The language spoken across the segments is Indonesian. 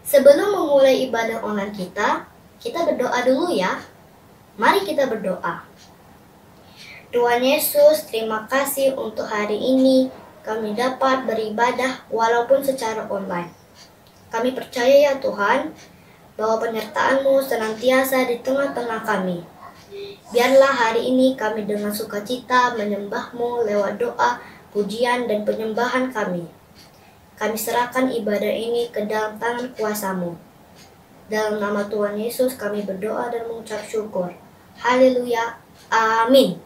Sebelum memulai ibadah online kita berdoa dulu ya. Mari kita berdoa. Tuhan Yesus, terima kasih untuk hari ini kami dapat beribadah walaupun secara online. Kami percaya ya Tuhan, bahwa penyertaan-Mu senantiasa di tengah-tengah kami. Biarlah hari ini kami dengan sukacita menyembah-Mu lewat doa, pujian, dan penyembahan kami. Kami serahkan ibadah ini ke dalam tangan kuasa-Mu. Dalam nama Tuhan Yesus kami berdoa dan mengucap syukur. Haleluya. Amin.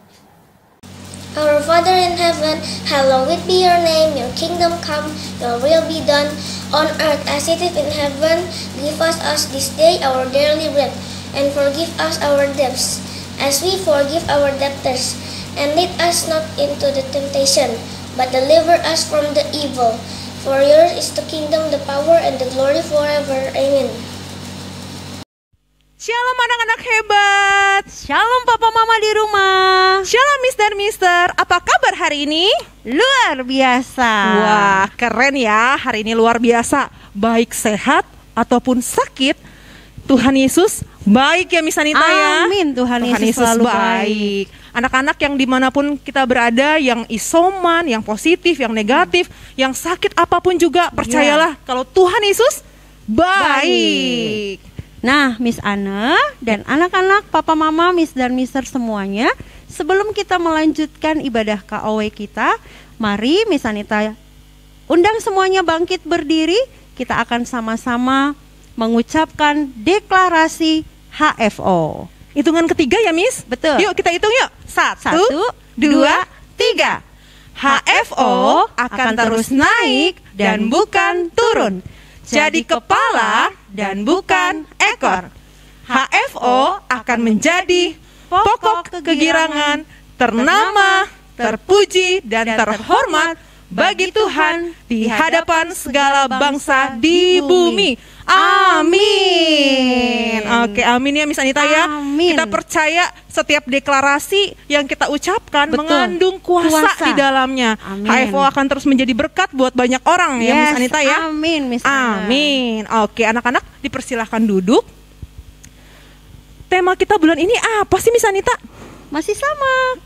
Our Father in heaven, hallowed be your name, your kingdom come, your will be done, on earth as it is in heaven. Give us this day our daily bread, and forgive us our debts, as we forgive our debtors. And lead us not into the temptation, but deliver us from the evil. For yours is the kingdom, the power, and the glory forever. Amen. Shalom anak-anak hebat. Shalom papa mama di rumah. Shalom Miss dan Mister. Apa kabar hari ini? Luar biasa. Wah, keren ya. Hari ini luar biasa. Baik sehat ataupun sakit, Tuhan Yesus baik ya Miss Anita ya. Amin. Tuhan Yesus selalu baik. Anak-anak yang dimanapun kita berada, yang isoman, yang positif, yang negatif, yang sakit apapun juga, percayalah kalau Tuhan Yesus baik. Nah, Miss Ana dan anak-anak, papa mama, Miss dan Mister semuanya, sebelum kita melanjutkan ibadah KOW kita, mari Miss Anita undang semuanya bangkit berdiri. Kita akan sama-sama mengucapkan deklarasi HFO. Hitungan ketiga ya Miss? Betul. Yuk kita hitung yuk. 1, 2, 3. HFO akan terus naik dan bukan turun. Jadi kepala dan bukan ekor. HFO akan menjadi pokok kegirangan, ternama, terpuji, dan terhormat bagi Tuhan di hadapan segala bangsa di bumi. Amin. Oke, amin ya Miss Anita ya. Amin. Kita percaya setiap deklarasi yang kita ucapkan Betul. mengandung kuasa di dalamnya. Amin. HFO akan terus menjadi berkat buat banyak orang ya Miss Anita ya. Amin Miss Ana. Amin. Oke, anak-anak dipersilahkan duduk. Tema kita bulan ini apa sih Miss Anita? Masih sama,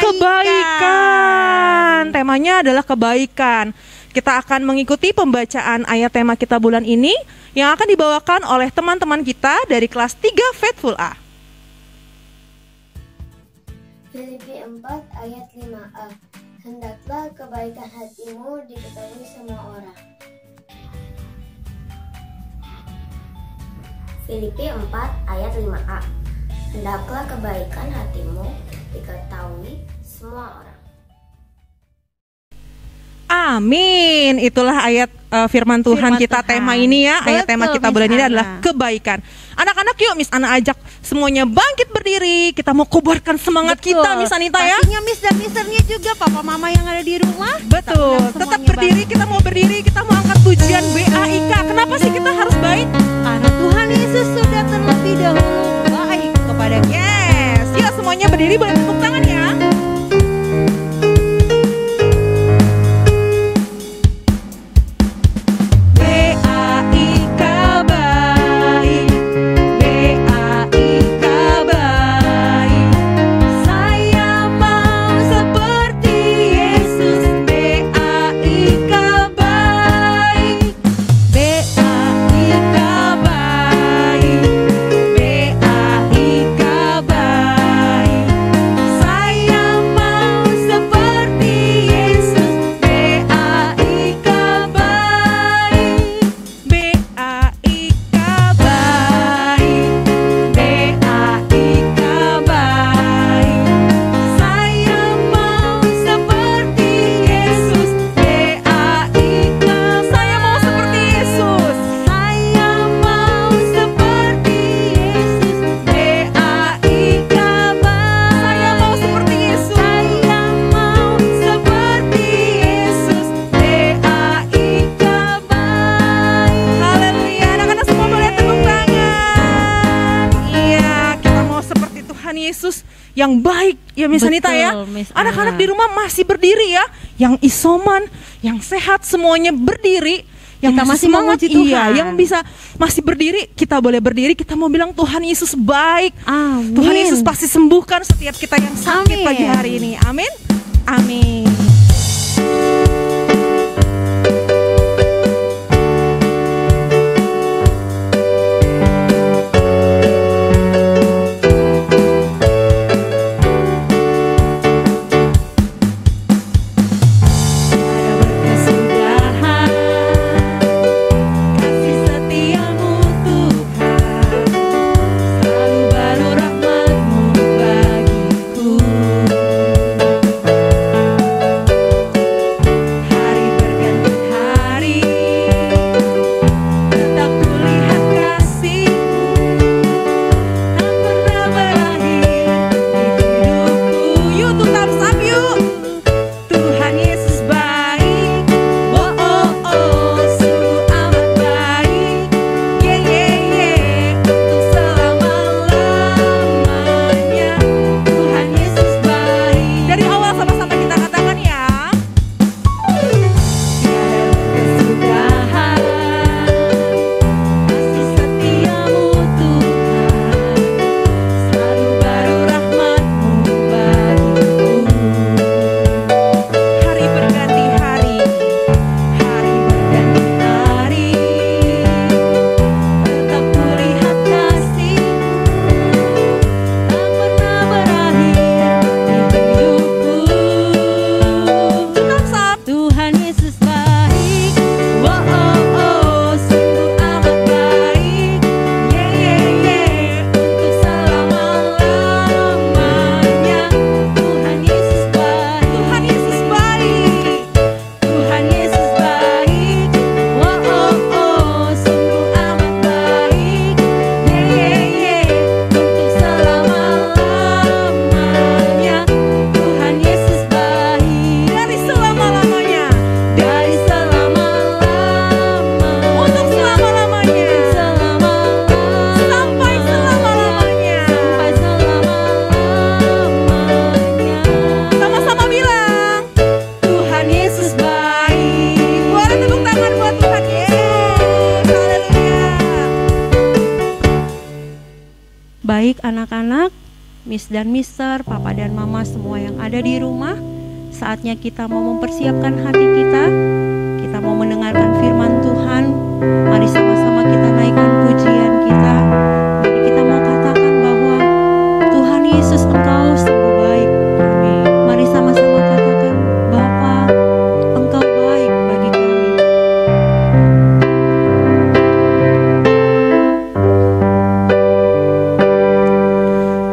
kebaikan. Temanya adalah kebaikan. Kita akan mengikuti pembacaan ayat tema kita bulan ini yang akan dibawakan oleh teman-teman kita dari kelas 3 Faithful A. Filipi 4 ayat 5a. Hendaklah kebaikan hatimu diketahui semua orang. Filipi 4 ayat 5a. Hendaklah kebaikan hatimu diketahui semua orang. Amin. Itulah ayat firman Tuhan kita Tuhan. tema ini ya. Ayat Betul, tema kita Miss bulan ini Ana. adalah kebaikan. Anak-anak yuk Miss Ana ajak semuanya bangkit berdiri. Kita mau kobarkan semangat Betul. kita Miss Anita ya. Pastinya Miss dan Misternya juga, papa mama yang ada di rumah. Betul. Kita undang Tetap semuanya berdiri, kita mau berdiri, kita mau angkat pujian BAIK. Kenapa sih kita harus baik? karena Tuhan Yesus sudah terlebih dahulu baik kepada kita. Yes. Yuk semuanya berdiri, boleh tepuk tangan ya. Yang baik ya Miss Anita ya. Anak-anak di rumah masih berdiri ya. Yang isoman, yang sehat semuanya berdiri. yang Kita masih semangat, memuji Tuhan. iya, yang bisa masih berdiri, kita boleh berdiri, kita mau bilang Tuhan Yesus baik. Amin. Tuhan Yesus pasti sembuhkan setiap kita yang sakit Amin. pagi hari ini. Amin. Amin. Kasih setiamu Tuhan, selalu baru rahmat-Mu bagiku. Hari berganti hari, tetap kulihat kasih-Mu, tak pernah berakhir di hidupku. Yuk tuh thumbs up yuk. Tuhan Yesus baik, oh oh oh, sungguh amat baik, ye ye ye, untuk selama-lamanya. Tuhan Yesus baik. Dari awal sama-sama kita katakan ya. Tiada kesudahan, kasih setiamu Tuhan, selalu baru rahmat-Mu bagiku. Hari berganti hari, hari berganti hari, tetap kulihat kasih-Mu, tak pernah berakhir di hidupku. Thumbs up. Tuhan Yesus baik, oh oh oh, sungguh amat baik, ye ye ye, untuk selama-lamanya. Tuhan Yesus baik, Tuhan Yesus baik, Tuhan Yesus baik, oh oh oh, sungguh amat baik, ye ye ye, untuk selama-lamanya. Tuhan Yesus baik, dari selama-lamanya, dari selama-lamanya, untuk selama-lamanya, sampai selama-lamanya, sampai selama-lamanya. Sama-sama bilang, Tuhan Yesus baik. Boleh tepuk tangan buat Tuhan Yesus. Haleluya. Baik anak-anak, Miss dan Mister, Papa dan Mama semua yang ada di rumah, saatnya kita mau mempersiapkan hati kita. Kita mau mendengarkan firman Tuhan. Mari sama-sama kita naikkan pujian kita. Mari kita mau katakan bahwa Tuhan Yesus Engkau sungguh baik. Amin. Mari sama-sama katakan, Bapa, Engkau baik bagi kami.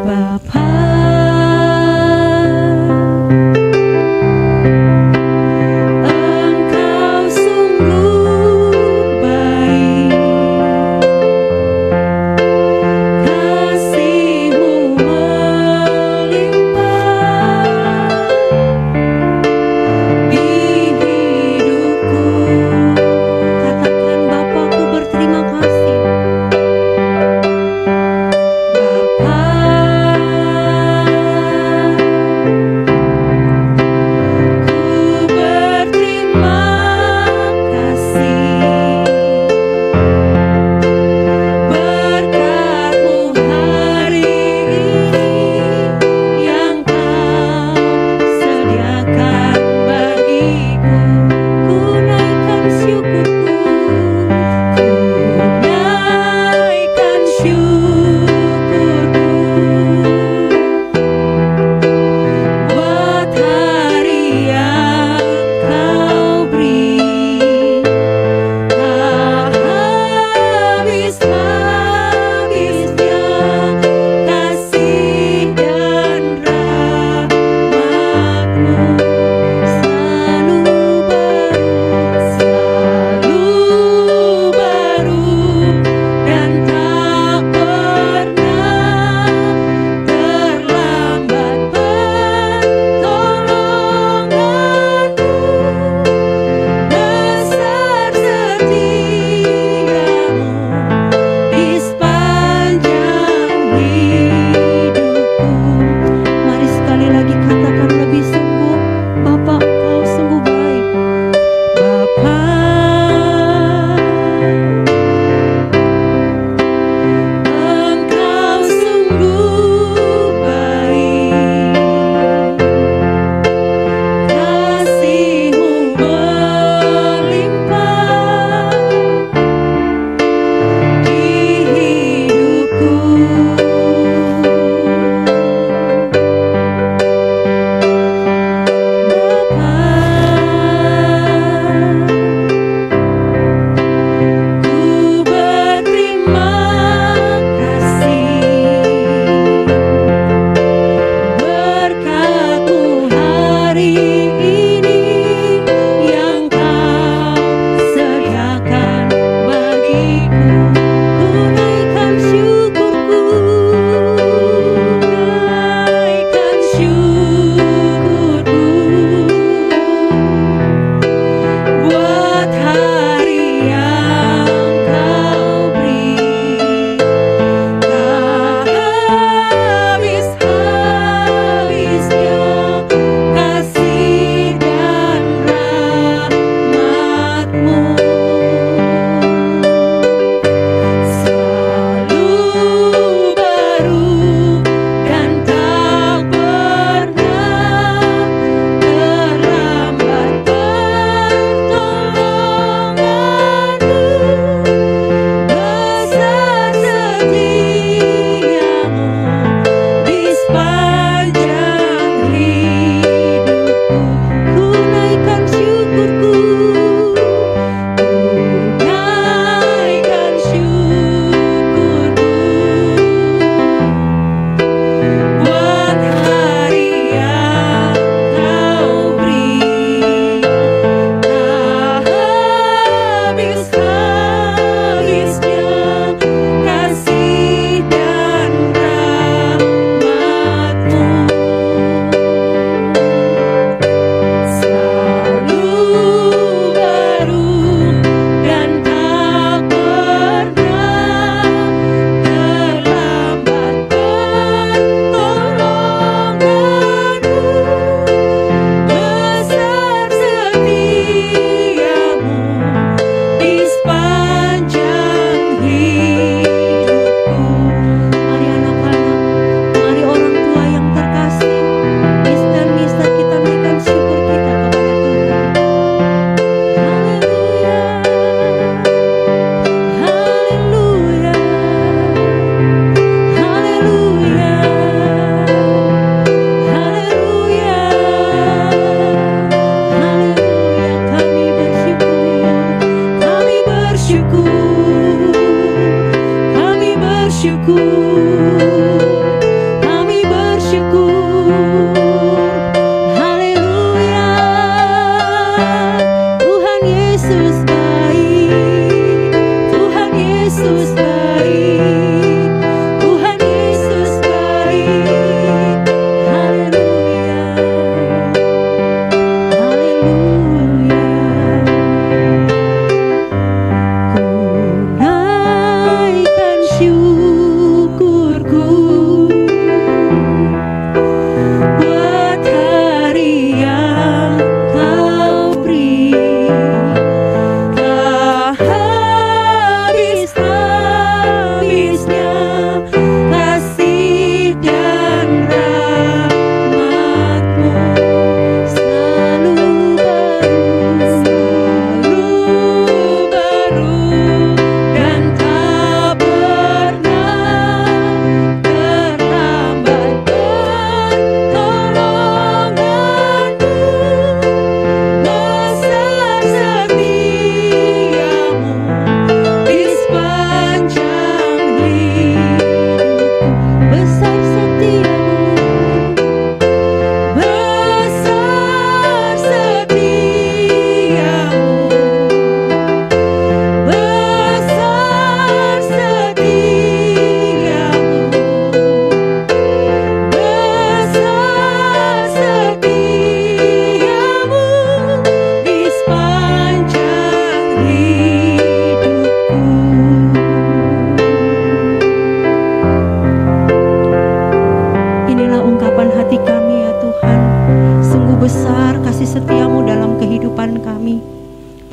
Bapa, Engkau sungguh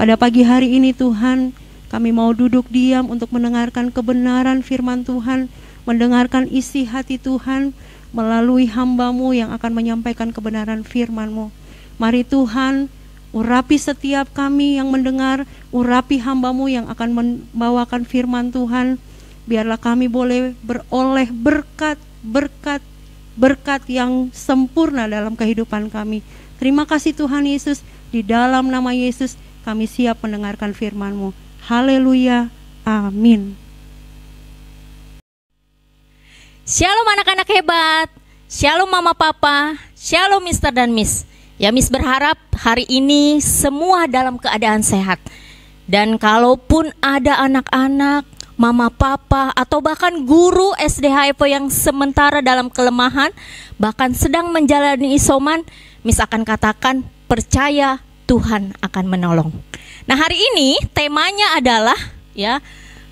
Pada pagi hari ini Tuhan, kami mau duduk diam untuk mendengarkan kebenaran firman Tuhan, mendengarkan isi hati Tuhan melalui hamba-Mu yang akan menyampaikan kebenaran firman-Mu. Mari Tuhan, urapi setiap kami yang mendengar, urapi hamba-Mu yang akan membawakan firman Tuhan. Biarlah kami boleh beroleh berkat yang sempurna dalam kehidupan kami. Terima kasih Tuhan Yesus, di dalam nama Yesus kami siap mendengarkan firman-Mu. Haleluya, amin. Shalom anak-anak hebat, shalom mama papa, shalom Mister dan Miss. Ya, Miss berharap hari ini semua dalam keadaan sehat. Dan kalaupun ada anak-anak, mama papa, atau bahkan guru SDHFO yang sementara dalam kelemahan, bahkan sedang menjalani isoman, Miss akan katakan, percaya Tuhan akan menolong. Nah, hari ini temanya adalah, ya,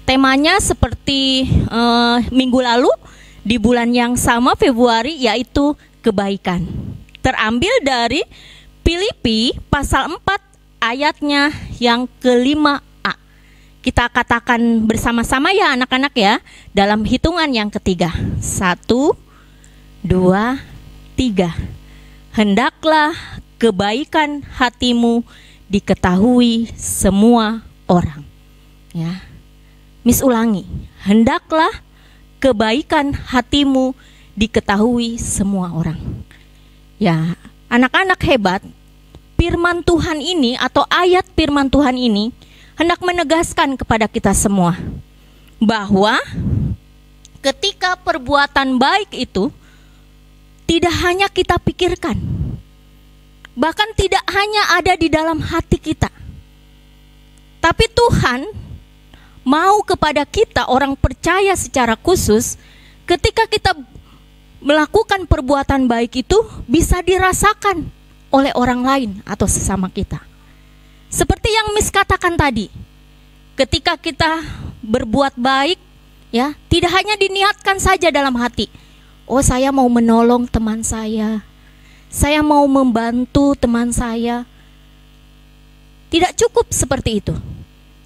temanya seperti minggu lalu di bulan yang sama Februari, yaitu kebaikan. Terambil dari Filipi pasal 4 ayatnya yang ke-5a. Kita katakan bersama-sama ya anak-anak ya, dalam hitungan yang ketiga. 1, 2, 3. Hendaklah kebaikan hatimu diketahui semua orang. Ya. Miss ulangi. Hendaklah kebaikan hatimu diketahui semua orang. Ya, anak-anak hebat, firman Tuhan ini atau ayat firman Tuhan ini hendak menegaskan kepada kita semua bahwa ketika perbuatan baik itu tidak hanya kita pikirkan, bahkan tidak hanya ada di dalam hati kita, tapi Tuhan mau kepada kita orang percaya secara khusus, ketika kita melakukan perbuatan baik itu bisa dirasakan oleh orang lain atau sesama kita. Seperti yang Miss katakan tadi, ketika kita berbuat baik, ya, tidak hanya diniatkan saja dalam hati. Oh, saya mau menolong teman saya mau membantu teman saya. Tidak cukup seperti itu.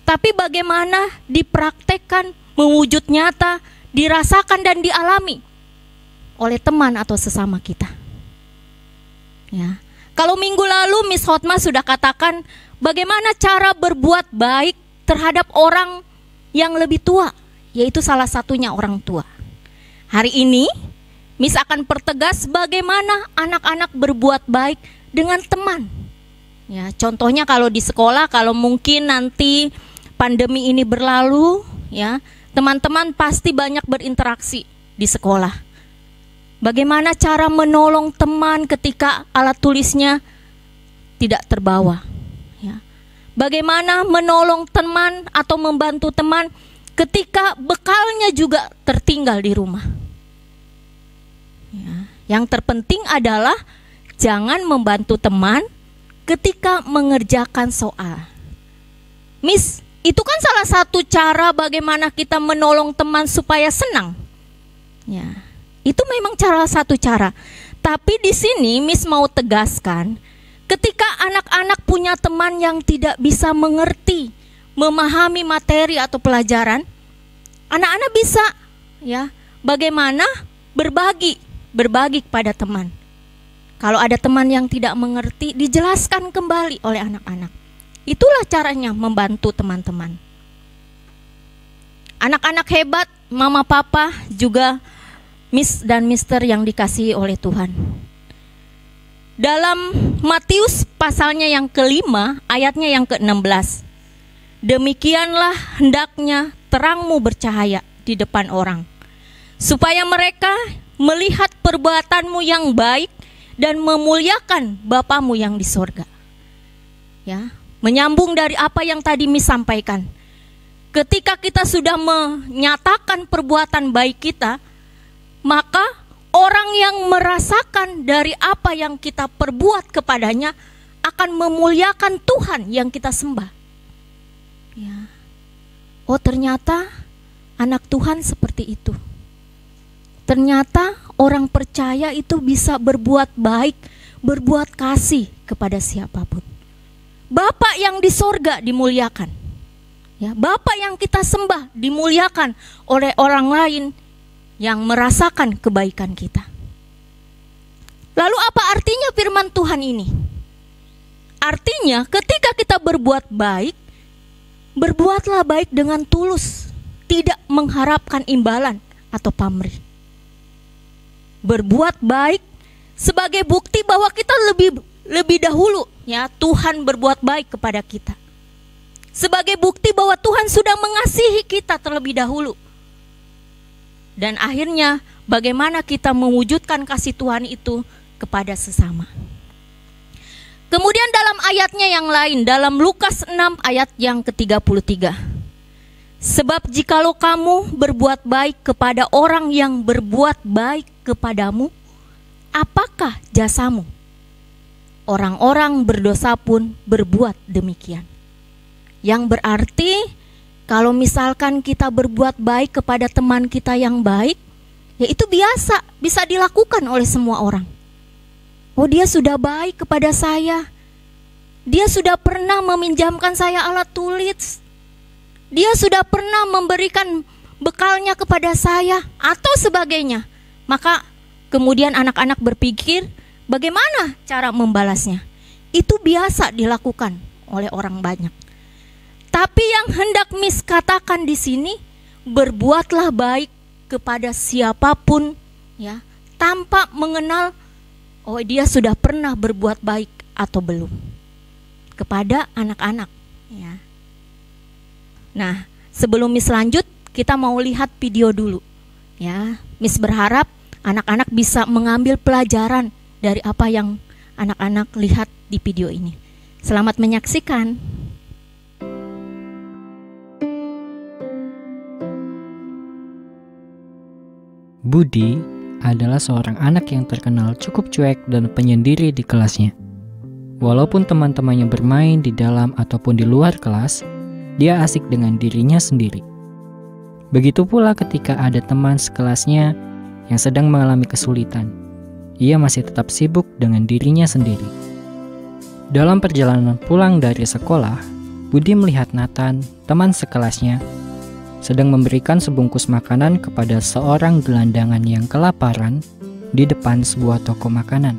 Tapi bagaimana dipraktekkan, mewujud nyata, dirasakan dan dialami oleh teman atau sesama kita. Ya. Kalau minggu lalu Miss Hotma sudah katakan bagaimana cara berbuat baik terhadap orang yang lebih tua, yaitu salah satunya orang tua. Hari ini Miss akan pertegas bagaimana anak-anak berbuat baik dengan teman. Ya, contohnya kalau di sekolah, kalau mungkin nanti pandemi ini berlalu, ya, teman-teman pasti banyak berinteraksi di sekolah. Bagaimana cara menolong teman ketika alat tulisnya tidak terbawa? Ya. Bagaimana menolong teman atau membantu teman ketika bekalnya juga tertinggal di rumah? Ya. Yang terpenting adalah jangan membantu teman ketika mengerjakan soal. Miss, itu kan salah satu cara bagaimana kita menolong teman supaya senang. Ya, itu memang salah satu cara. Tapi di sini Miss mau tegaskan, ketika anak-anak punya teman yang tidak bisa mengerti, memahami materi atau pelajaran, anak-anak bisa ya, bagaimana berbagi kepada teman. Kalau ada teman yang tidak mengerti, dijelaskan kembali oleh anak-anak. Itulah caranya membantu teman-teman. Anak-anak hebat, mama papa juga Miss dan Mister yang dikasihi oleh Tuhan. Dalam Matius pasalnya yang kelima, ayatnya yang ke-16. Demikianlah hendaknya terangmu bercahaya di depan orang, supaya mereka melihat perbuatanmu yang baik dan memuliakan Bapamu yang di sorga. Ya, menyambung dari apa yang tadi Miss sampaikan. Ketika kita sudah menyatakan perbuatan baik kita, maka orang yang merasakan dari apa yang kita perbuat kepadanya akan memuliakan Tuhan yang kita sembah. Ya. Oh, ternyata anak Tuhan seperti itu. Ternyata orang percaya itu bisa berbuat baik, berbuat kasih kepada siapapun. Bapa yang di sorga dimuliakan. Ya, Bapa yang kita sembah dimuliakan oleh orang lain yang merasakan kebaikan kita. Lalu apa artinya firman Tuhan ini? Artinya ketika kita berbuat baik, berbuatlah baik dengan tulus, tidak mengharapkan imbalan atau pamrih. Berbuat baik sebagai bukti bahwa kita lebih dahulu ya Tuhan berbuat baik kepada kita. Sebagai bukti bahwa Tuhan sudah mengasihi kita terlebih dahulu. Dan akhirnya bagaimana kita mewujudkan kasih Tuhan itu kepada sesama. Kemudian dalam ayatnya yang lain, dalam Lukas 6 ayat yang ke-33. Sebab jikalau kamu berbuat baik kepada orang yang berbuat baik kepadamu, apakah jasamu? Orang-orang berdosa pun berbuat demikian. Yang berarti kalau misalkan kita berbuat baik kepada teman kita yang baik, ya itu biasa, bisa dilakukan oleh semua orang. Oh, dia sudah baik kepada saya. Dia sudah pernah meminjamkan saya alat tulis. Dia sudah pernah memberikan bekalnya kepada saya atau sebagainya. Maka kemudian anak-anak berpikir bagaimana cara membalasnya. Itu biasa dilakukan oleh orang banyak. Tapi yang hendak Miss katakan di sini, berbuatlah baik kepada siapapun ya, tanpa mengenal oh dia sudah pernah berbuat baik atau belum. Kepada anak-anak ya. Nah, sebelum Miss lanjut, kita mau lihat video dulu ya. Miss berharap anak-anak bisa mengambil pelajaran dari apa yang anak-anak lihat di video ini. Selamat menyaksikan. Budi adalah seorang anak yang terkenal cukup cuek dan penyendiri di kelasnya. Walaupun teman-temannya bermain di dalam ataupun di luar kelas, dia asik dengan dirinya sendiri. Begitu pula ketika ada teman sekelasnya yang sedang mengalami kesulitan, ia masih tetap sibuk dengan dirinya sendiri. Dalam perjalanan pulang dari sekolah, Budi melihat Nathan, teman sekelasnya, sedang memberikan sebungkus makanan kepada seorang gelandangan yang kelaparan di depan sebuah toko makanan.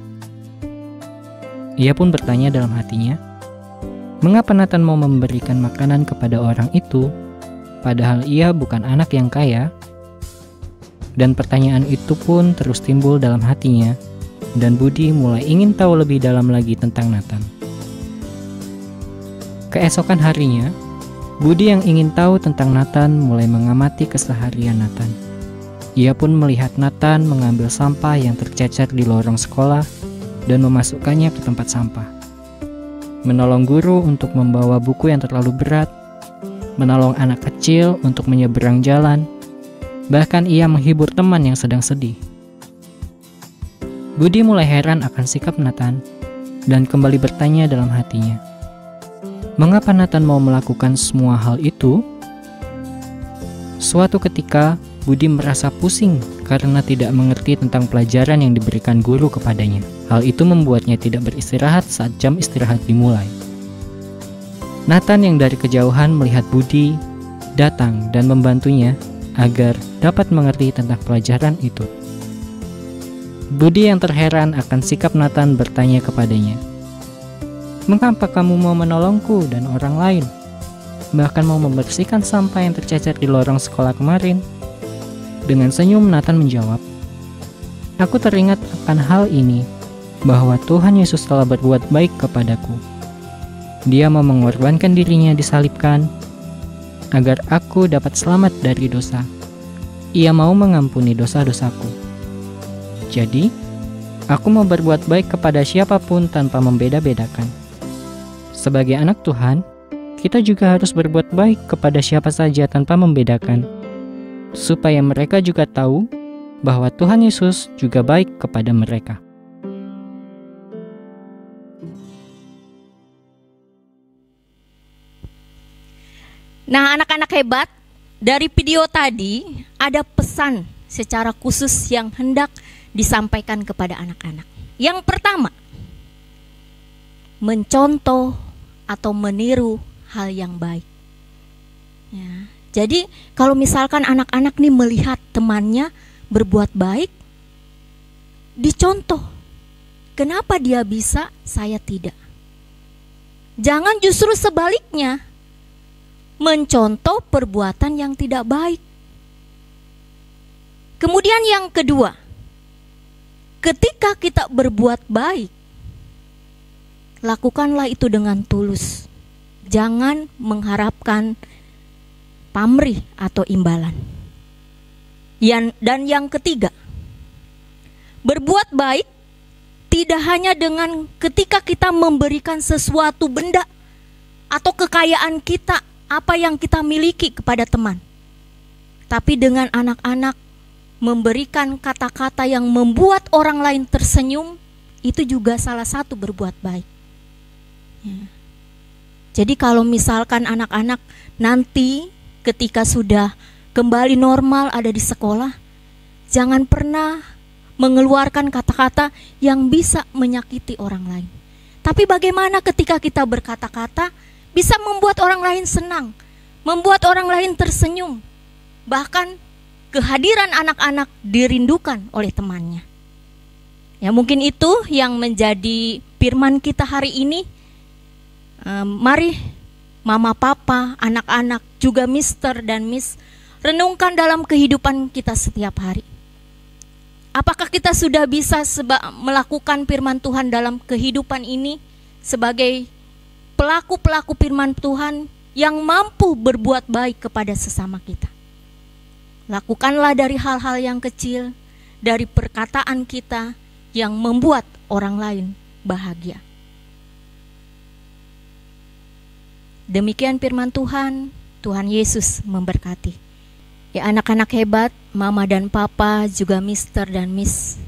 Ia pun bertanya dalam hatinya, mengapa Nathan mau memberikan makanan kepada orang itu, padahal ia bukan anak yang kaya? Dan pertanyaan itu pun terus timbul dalam hatinya, dan Budi mulai ingin tahu lebih dalam lagi tentang Nathan. Keesokan harinya, Budi yang ingin tahu tentang Nathan mulai mengamati keseharian Nathan. Ia pun melihat Nathan mengambil sampah yang tercecer di lorong sekolah dan memasukkannya ke tempat sampah. Menolong guru untuk membawa buku yang terlalu berat, menolong anak kecil untuk menyeberang jalan, bahkan ia menghibur teman yang sedang sedih. Budi mulai heran akan sikap Nathan dan kembali bertanya dalam hatinya, mengapa Nathan mau melakukan semua hal itu? Suatu ketika, Budi merasa pusing karena tidak mengerti tentang pelajaran yang diberikan guru kepadanya. Hal itu membuatnya tidak beristirahat saat jam istirahat dimulai. Nathan yang dari kejauhan melihat Budi datang dan membantunya agar dapat mengerti tentang pelajaran itu. Budi yang terheran akan sikap Nathan bertanya kepadanya, mengapa kamu mau menolongku dan orang lain? Bahkan mau membersihkan sampah yang tercecer di lorong sekolah kemarin? Dengan senyum Nathan menjawab, aku teringat akan hal ini, bahwa Tuhan Yesus telah berbuat baik kepadaku. Dia mau mengorbankan dirinya disalibkan, agar aku dapat selamat dari dosa. Ia mau mengampuni dosa-dosaku. Jadi, aku mau berbuat baik kepada siapapun tanpa membeda-bedakan. Sebagai anak Tuhan, kita juga harus berbuat baik kepada siapa saja tanpa membedakan, supaya mereka juga tahu bahwa Tuhan Yesus juga baik kepada mereka. Nah, anak-anak hebat, dari video tadi ada pesan secara khusus yang hendak disampaikan kepada anak-anak. Yang pertama, mencontoh atau meniru hal yang baik. Ya, jadi kalau misalkan anak-anak nih melihat temannya berbuat baik, dicontoh. Kenapa dia bisa, saya tidak? Jangan justru sebaliknya, mencontoh perbuatan yang tidak baik. Kemudian yang kedua, ketika kita berbuat baik, lakukanlah itu dengan tulus. Jangan mengharapkan pamrih atau imbalan. Dan yang ketiga, berbuat baik tidak hanya dengan ketika kita memberikan sesuatu benda atau kekayaan kita, apa yang kita miliki kepada teman. Tapi dengan anak-anak memberikan kata-kata yang membuat orang lain tersenyum, itu juga salah satu berbuat baik. Ya. Jadi kalau misalkan anak-anak nanti ketika sudah kembali normal ada di sekolah, jangan pernah mengeluarkan kata-kata yang bisa menyakiti orang lain. Tapi bagaimana ketika kita berkata-kata bisa membuat orang lain senang, membuat orang lain tersenyum, bahkan kehadiran anak-anak dirindukan oleh temannya. Ya, mungkin itu yang menjadi firman kita hari ini. Mari mama, papa, anak-anak, juga Mister dan Miss, renungkan dalam kehidupan kita setiap hari. Apakah kita sudah bisa melakukan firman Tuhan dalam kehidupan ini sebagai pelaku-pelaku firman Tuhan yang mampu berbuat baik kepada sesama kita? Lakukanlah dari hal-hal yang kecil, dari perkataan kita yang membuat orang lain bahagia. Demikian firman Tuhan, Tuhan Yesus memberkati. Ya anak-anak hebat, mama dan papa, juga Mister dan Miss,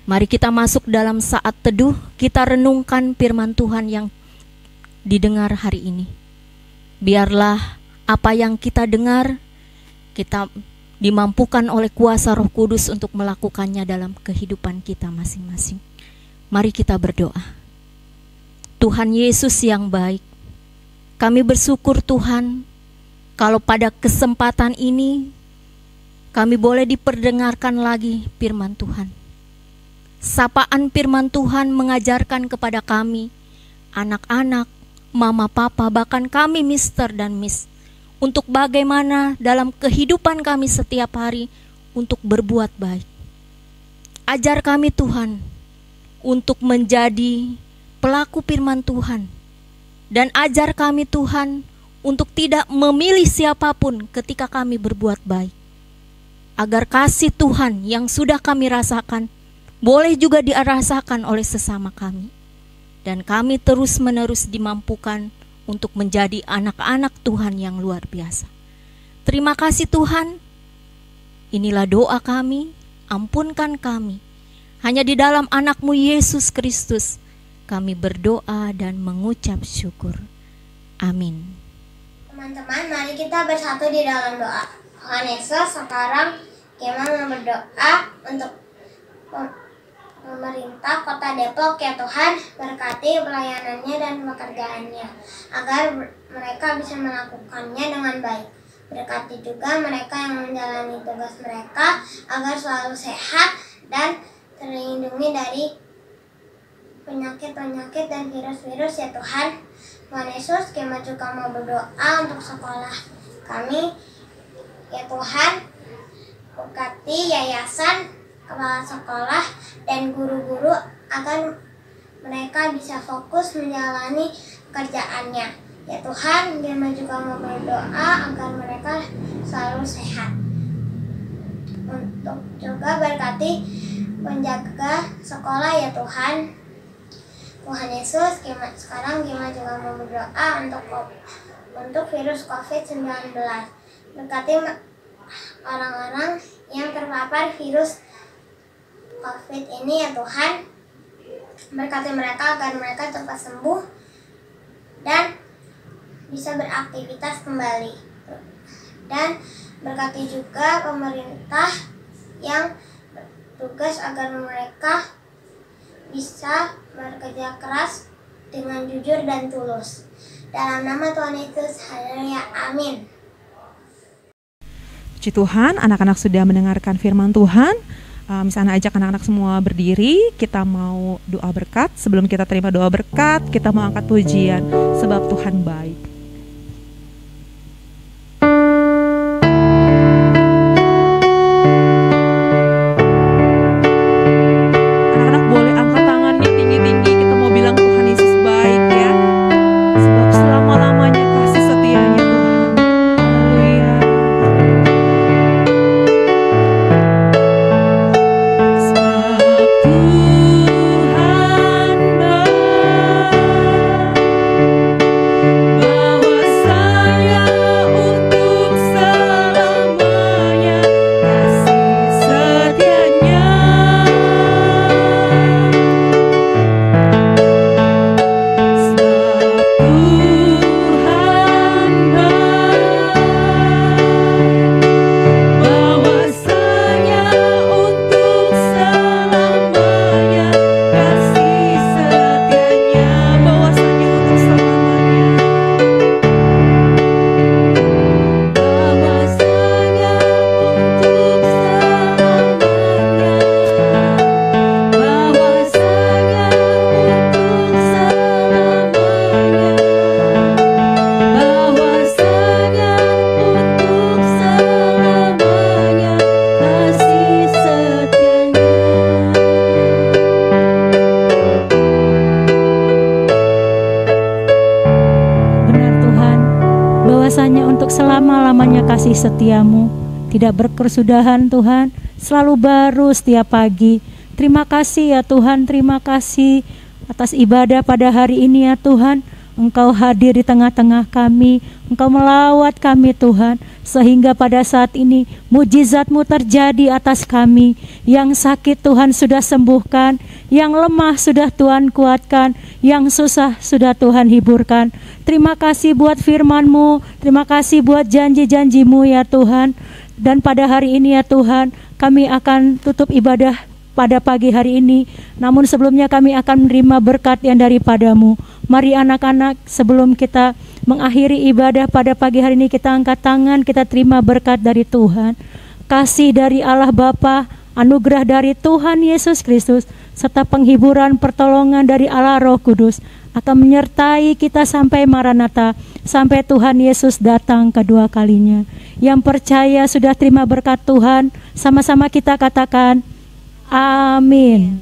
mari kita masuk dalam saat teduh, kita renungkan firman Tuhan yang didengar hari ini. Biarlah apa yang kita dengar, kita dimampukan oleh kuasa Roh Kudus untuk melakukannya dalam kehidupan kita masing-masing. Mari kita berdoa. Tuhan Yesus yang baik, kami bersyukur Tuhan, kalau pada kesempatan ini kami boleh diperdengarkan lagi firman Tuhan. Sapaan firman Tuhan mengajarkan kepada kami, anak-anak, mama, papa, bahkan kami Mister dan Miss, untuk bagaimana dalam kehidupan kami setiap hari untuk berbuat baik. Ajar kami Tuhan untuk menjadi pelaku firman Tuhan, dan ajar kami Tuhan untuk tidak memilih siapapun ketika kami berbuat baik. Agar kasih Tuhan yang sudah kami rasakan boleh juga dirasakan oleh sesama kami. Dan kami terus-menerus dimampukan untuk menjadi anak-anak Tuhan yang luar biasa. Terima kasih Tuhan. Inilah doa kami, ampunkan kami. Hanya di dalam anak-Mu Yesus Kristus kami berdoa dan mengucap syukur. Amin. Teman-teman, mari kita bersatu di dalam doa. Tuhan Yesus, sekarang kita mau berdoa untuk pemerintah Kota Depok ya Tuhan, berkati pelayanannya dan pekerjaannya agar mereka bisa melakukannya dengan baik. Berkati juga mereka yang menjalani tugas mereka agar selalu sehat dan terlindungi dari penyakit-penyakit dan virus-virus ya Tuhan. Tuhan Yesus, kami juga mau berdoa untuk sekolah kami ya Tuhan. Berkati yayasan, kepala sekolah, dan guru-guru agar mereka bisa fokus menjalani pekerjaannya. Ya Tuhan, kami juga mau berdoa agar mereka selalu sehat. Untuk juga berkati penjaga sekolah ya Tuhan. Tuhan Yesus, sekarang kami juga mau berdoa untuk virus COVID-19. Berkati orang-orang yang terpapar virus COVID ini ya Tuhan. Berkati mereka agar mereka cepat sembuh dan bisa beraktivitas kembali. Dan berkati juga pemerintah yang bertugas agar mereka bisa bekerja keras dengan jujur dan tulus. Dalam nama Tuhan Yesus, haleluya, amin. Puji Tuhan, anak-anak sudah mendengarkan firman Tuhan. Misalnya ajak anak-anak semua berdiri, kita mau doa berkat. Sebelum kita terima doa berkat, kita mau angkat pujian, sebab Tuhan baik. Anak-anak boleh angkat tangannya tinggi-tinggi, kita mau bilang Tuhan Yesus baik ya. Sebab selama-lamanya kasih setianya Tuhan. Haleluya. Selama-lamanya kasih setiamu tidak berkesudahan Tuhan, selalu baru setiap pagi. Terima kasih ya Tuhan, terima kasih atas ibadah pada hari ini ya Tuhan. Engkau hadir di tengah-tengah kami, Engkau melawat kami Tuhan, sehingga pada saat ini mujizat-Mu terjadi atas kami. Yang sakit Tuhan sudah sembuhkan, yang lemah sudah Tuhan kuatkan, yang susah sudah Tuhan hiburkan. Terima kasih buat firman-Mu, terima kasih buat janji-janji-Mu ya Tuhan. Dan pada hari ini ya Tuhan, kami akan tutup ibadah pada pagi hari ini. Namun sebelumnya kami akan menerima berkat yang daripada-Mu. Mari anak-anak, sebelum kita mengakhiri ibadah pada pagi hari ini, kita angkat tangan, kita terima berkat dari Tuhan. Kasih dari Allah Bapa, anugerah dari Tuhan Yesus Kristus, serta penghiburan pertolongan dari Allah Roh Kudus akan menyertai kita sampai Maranatha, sampai Tuhan Yesus datang kedua kalinya. Yang percaya sudah terima berkat Tuhan, sama-sama kita katakan amin.